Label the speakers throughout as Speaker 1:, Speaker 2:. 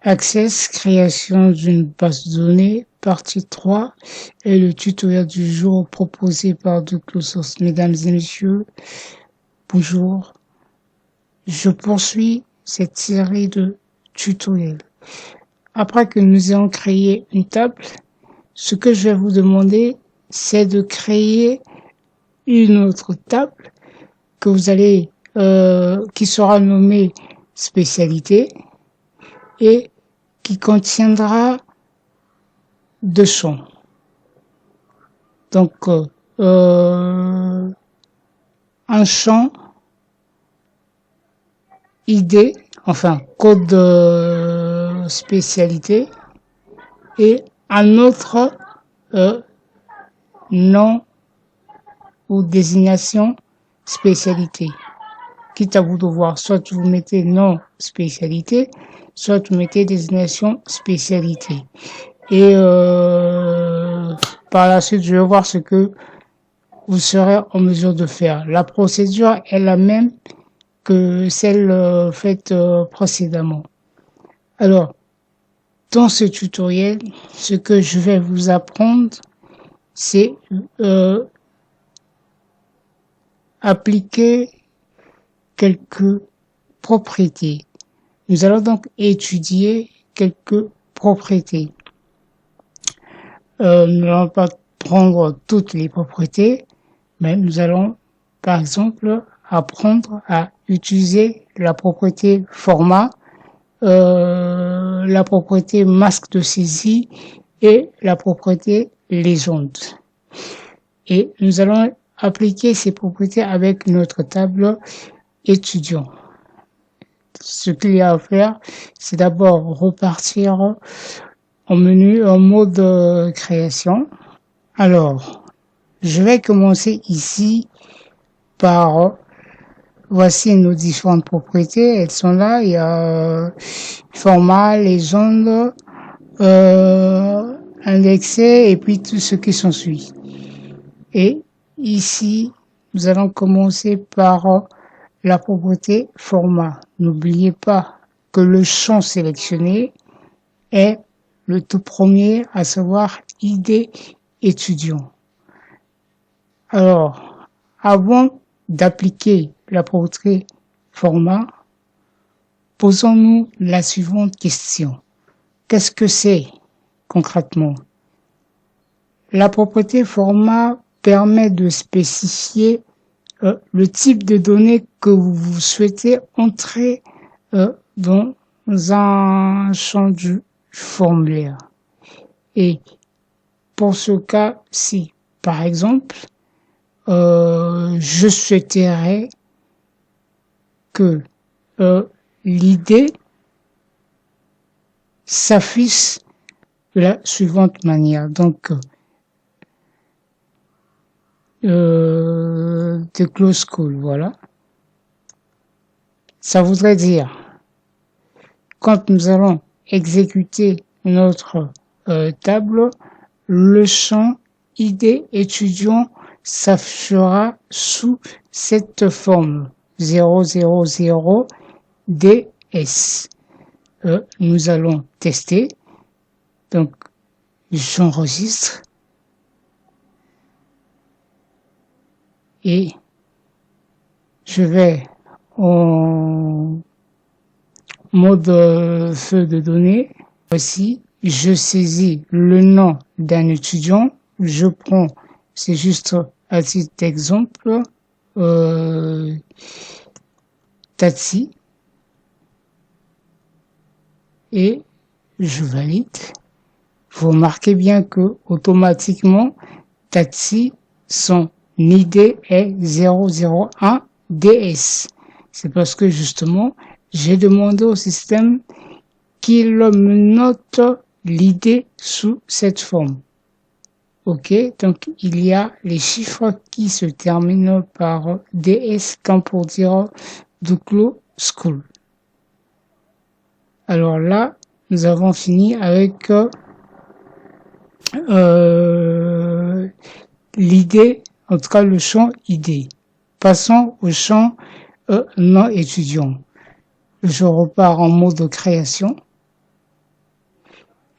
Speaker 1: Access, création d'une base de données, partie 3 est le tutoriel du jour proposé par Doclosource. Mesdames et messieurs, bonjour. Je poursuis cette série de tutoriels. Après que nous ayons créé une table, ce que je vais vous demander, c'est de créer une autre table que vous allez, qui sera nommée spécialité et qui contiendra deux champs. Donc, un champ ID, enfin code de spécialité, et un autre nom ou désignation spécialité. Quitte à vous devoir, soit vous mettez nom spécialité, soit vous mettez désignation spécialité. Et par la suite, je vais voir ce que vous serez en mesure de faire. La procédure est la même que celle faite précédemment. Alors, dans ce tutoriel, ce que je vais vous apprendre, c'est appliquer quelques propriétés. Nous allons donc étudier quelques propriétés. Nous n'allons pas prendre toutes les propriétés, mais nous allons, par exemple, apprendre à utiliser la propriété format, la propriété masque de saisie et la propriété légende. Et nous allons appliquer ces propriétés avec notre table étudiant. Ce qu'il y a à faire, c'est d'abord repartir en menu, en mode création. Alors, je vais commencer ici par, voici nos différentes propriétés, elles sont là, il y a format, légende, indexé et puis tout ce qui s'ensuit. Et ici, nous allons commencer par la propriété format. N'oubliez pas que le champ sélectionné est le tout premier, à savoir ID étudiant. Alors, avant d'appliquer la propriété format, posons-nous la suivante question. Qu'est-ce que c'est concrètement? La propriété format permet de spécifier le type de données que vous souhaitez entrer dans un champ du formulaire. Et pour ce cas-ci, par exemple, je souhaiterais que l'idée s'affiche de la suivante manière. Donc, de close call, voilà. Ça voudrait dire, quand nous allons exécuter notre table, le champ ID étudiant s'affichera sous cette forme 000 DS. Nous allons tester. Donc, j'enregistre. Et je vais en mode feu de données. Voici, je saisis le nom d'un étudiant. Je prends, c'est juste à titre d'exemple, Tatsi. Et je valide. Vous remarquez bien que automatiquement, Tatsi, son ID est 001 DS. C'est parce que justement, j'ai demandé au système qu'il me note l'idée sous cette forme. Ok, donc il y a les chiffres qui se terminent par DS comme pour dire Doclo School. Alors là, nous avons fini avec l'idée, en tout cas le champ ID. Passons au champ non étudiant. Je repars en mode de création.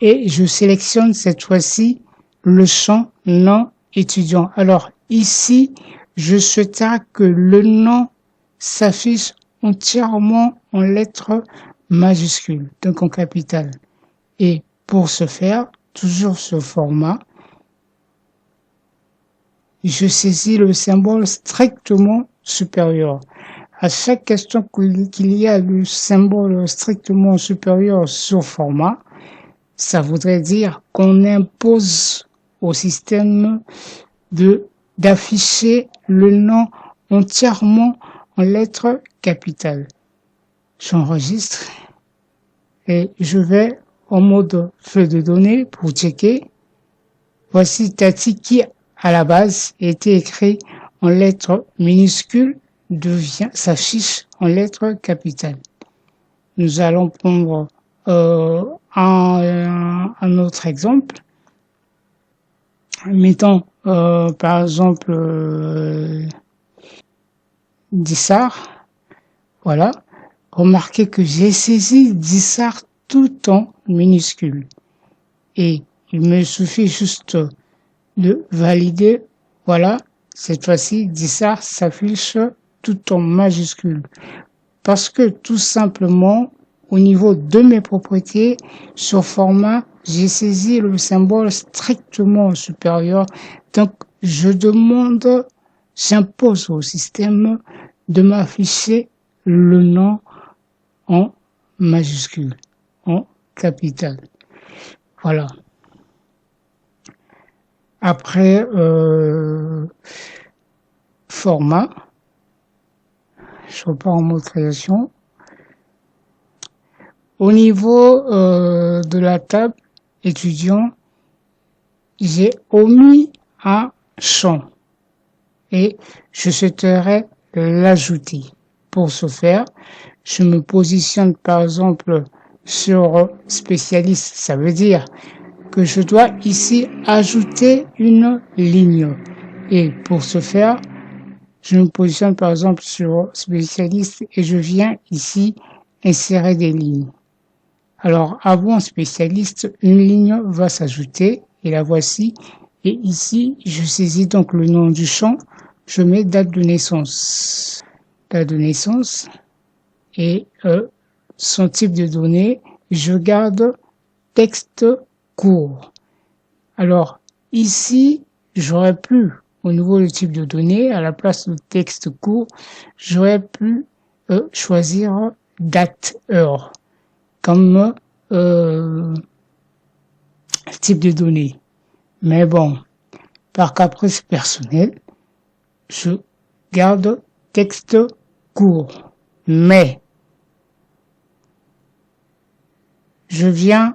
Speaker 1: et je sélectionne cette fois-ci le champ nom étudiant. Alors ici, je souhaiterais que le nom s'affiche entièrement en lettres majuscules, donc en capitale. Et pour ce faire, toujours ce format, je saisis le symbole strictement supérieur. À chaque question qu'il y a le symbole strictement supérieur sur format, ça voudrait dire qu'on impose au système d'afficher le nom entièrement en lettres capitales. J'enregistre et je vais en mode feuille de données pour checker. Voici Tati qui, à la base, était écrit en lettres minuscules, s'affiche en lettres capitales. Nous allons prendre un autre exemple. Mettons par exemple Dissart. Voilà. Remarquez que j'ai saisi Dissart tout en minuscule. Et il me suffit juste de valider. Voilà. Cette fois-ci, Dissart s'affiche tout en majuscule. Parce que tout simplement, au niveau de mes propriétés, sur format, j'ai saisi le symbole strictement supérieur. Donc, j'impose au système de m'afficher le nom en majuscule, en capital. Voilà. Après, format, je repars en mode création. Au niveau de la table étudiant, j'ai omis un champ et je souhaiterais l'ajouter. Pour ce faire, je me positionne par exemple sur spécialiste. Ça veut dire que je dois ici ajouter une ligne. Et pour ce faire, je me positionne par exemple sur spécialiste et je viens ici insérer des lignes. Alors, avant spécialiste, une ligne va s'ajouter et la voici. Et ici, je saisis donc le nom du champ. Je mets date de naissance. Date de naissance et son type de données. Je garde texte court. Alors, ici, j'aurais pu, au niveau du type de données, à la place de texte court, j'aurais pu choisir date, heure comme type de données. Mais bon, par caprice personnel, je garde texte court. Mais je viens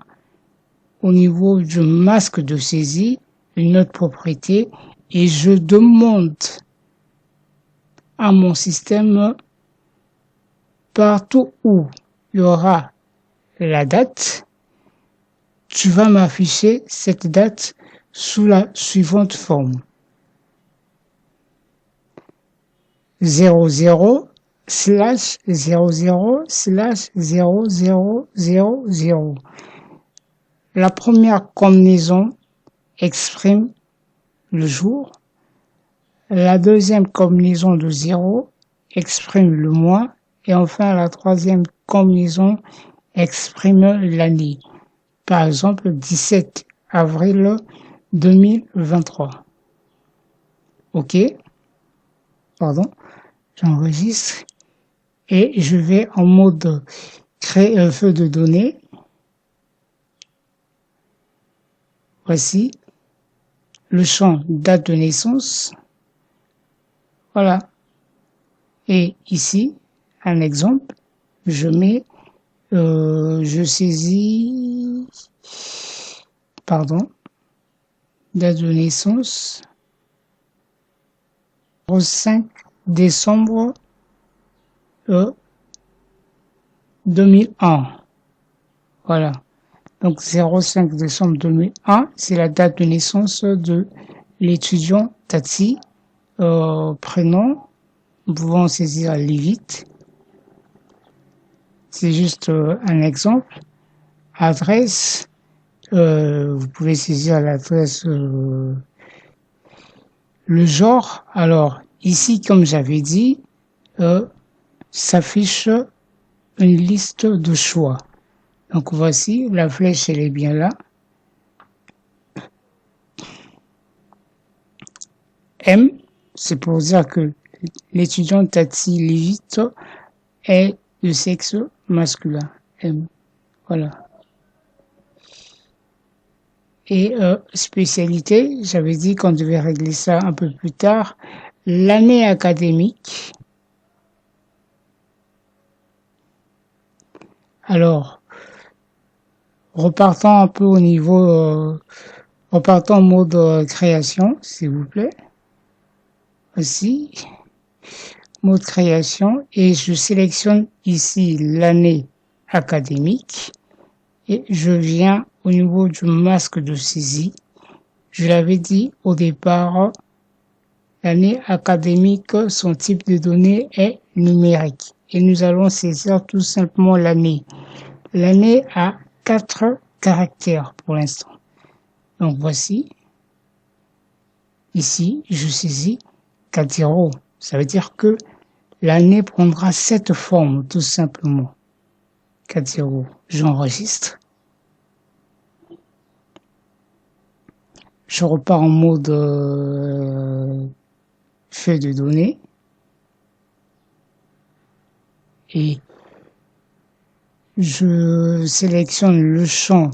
Speaker 1: au niveau du masque de saisie, une autre propriété, et je demande à mon système partout où il y aura la date, tu vas m'afficher cette date sous la suivante forme. 00/00/0000. La première combinaison exprime le jour. La deuxième combinaison de 0 exprime le mois. Et enfin, la troisième combinaison exprime l'année. Par exemple, 17 avril 2023. OK. Pardon. J'enregistre. Et je vais en mode créer un feu de données. Voici le champ date de naissance. Voilà. Et ici, un exemple, je mets, je saisis, date de naissance, 5 décembre 2001. Voilà. Donc 05 décembre 2001, c'est la date de naissance de l'étudiant Tati. Prénom, nous pouvons saisir Lévite. C'est juste un exemple. Adresse, Vous pouvez saisir l'adresse, le genre. Alors, ici, comme j'avais dit, s'affiche une liste de choix. Donc voici, la flèche, elle est bien là. M, c'est pour dire que l'étudiant Tati Lévite est de sexe masculin. M, voilà. Et spécialité, j'avais dit qu'on devait régler ça un peu plus tard. L'année académique. Alors, repartons un peu au niveau, repartons en mode création, s'il vous plaît. Voici, mode création, et je sélectionne ici l'année académique, et je viens au niveau du masque de saisie. Je l'avais dit au départ, l'année académique, son type de données est numérique. Et nous allons saisir tout simplement l'année. L'année a 4 caractères pour l'instant. Donc voici. Ici, je saisis 4-0. Ça veut dire que l'année prendra cette forme, tout simplement. 4-0. J'enregistre. Je repars en mode feuille de données. Et je sélectionne le champ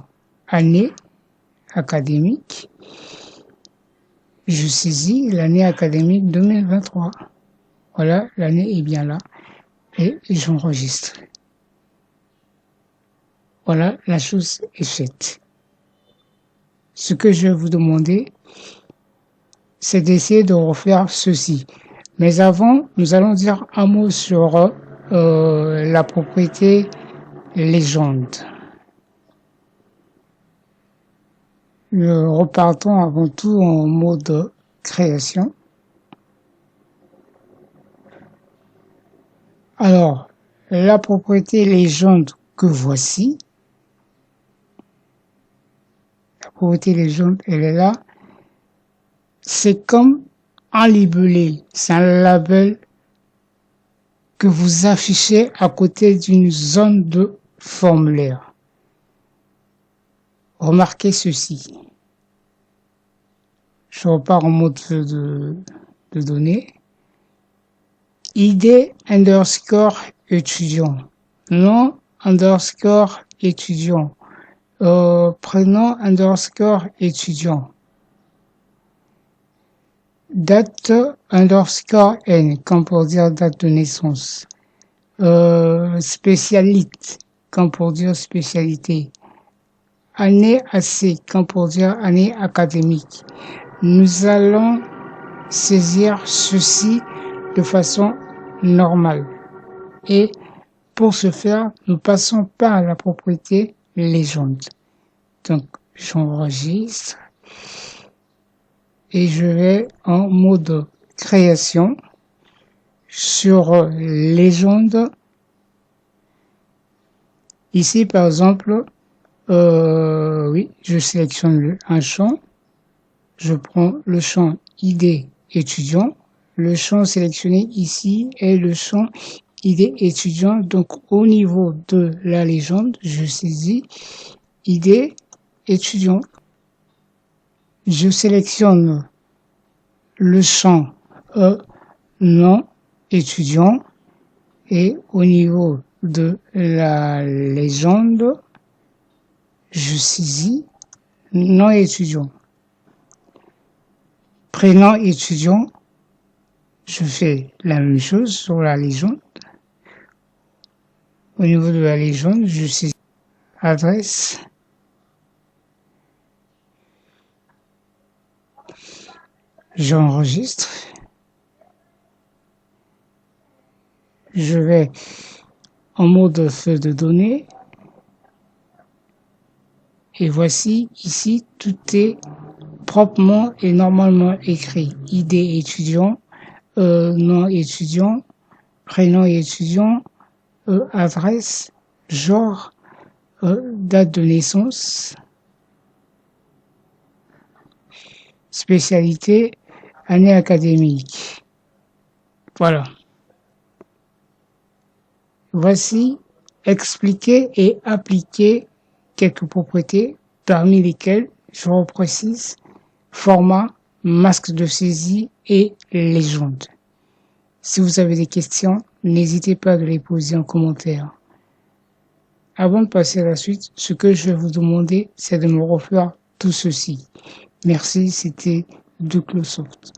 Speaker 1: année académique. Je saisis l'année académique 2023. Voilà, l'année est bien là. Et j'enregistre. Voilà, la chose est faite. Ce que je vais vous demander, c'est d'essayer de refaire ceci. Mais avant, nous allons dire un mot sur la propriété légende. Repartons avant tout en mode création. Alors, la propriété légende que voici, la propriété légende, elle est là. C'est comme un libellé, c'est un label que vous affichez à côté d'une zone de formulaire. Remarquez ceci. Je repars en mode de données. ID underscore étudiant. Nom underscore étudiant. Prénom underscore étudiant. Date underscore N, comme pour dire date de naissance. Spécialité, comme pour dire spécialité. Année AC, comme pour dire année académique. Nous allons saisir ceci de façon normale. Et pour ce faire, nous passons par la propriété légende. Donc, j'enregistre et je vais en mode création sur légende. Ici, par exemple, oui, je sélectionne un champ. Je prends le champ ID étudiant. Le champ sélectionné ici est le champ ID étudiant. Donc, au niveau de la légende, je saisis ID étudiant. Je sélectionne le champ nom étudiant et au niveau de la légende, je saisis nom étudiant. Prénom étudiant, je fais la même chose sur la légende. Au niveau de la légende, je saisis adresse. J'enregistre. Je vais en mode feuille de données. Et voici, ici, tout est proprement et normalement écrit. ID étudiant, nom étudiant, prénom étudiant, adresse, genre, date de naissance. spécialité, année académique. Voilà. Voici expliquer et appliquer quelques propriétés, parmi lesquelles, je reprécise, format, masque de saisie et légende. Si vous avez des questions, n'hésitez pas à les poser en commentaire. Avant de passer à la suite, ce que je vais vous demander, c'est de me refaire tout ceci. Merci, c'était Duclosoft.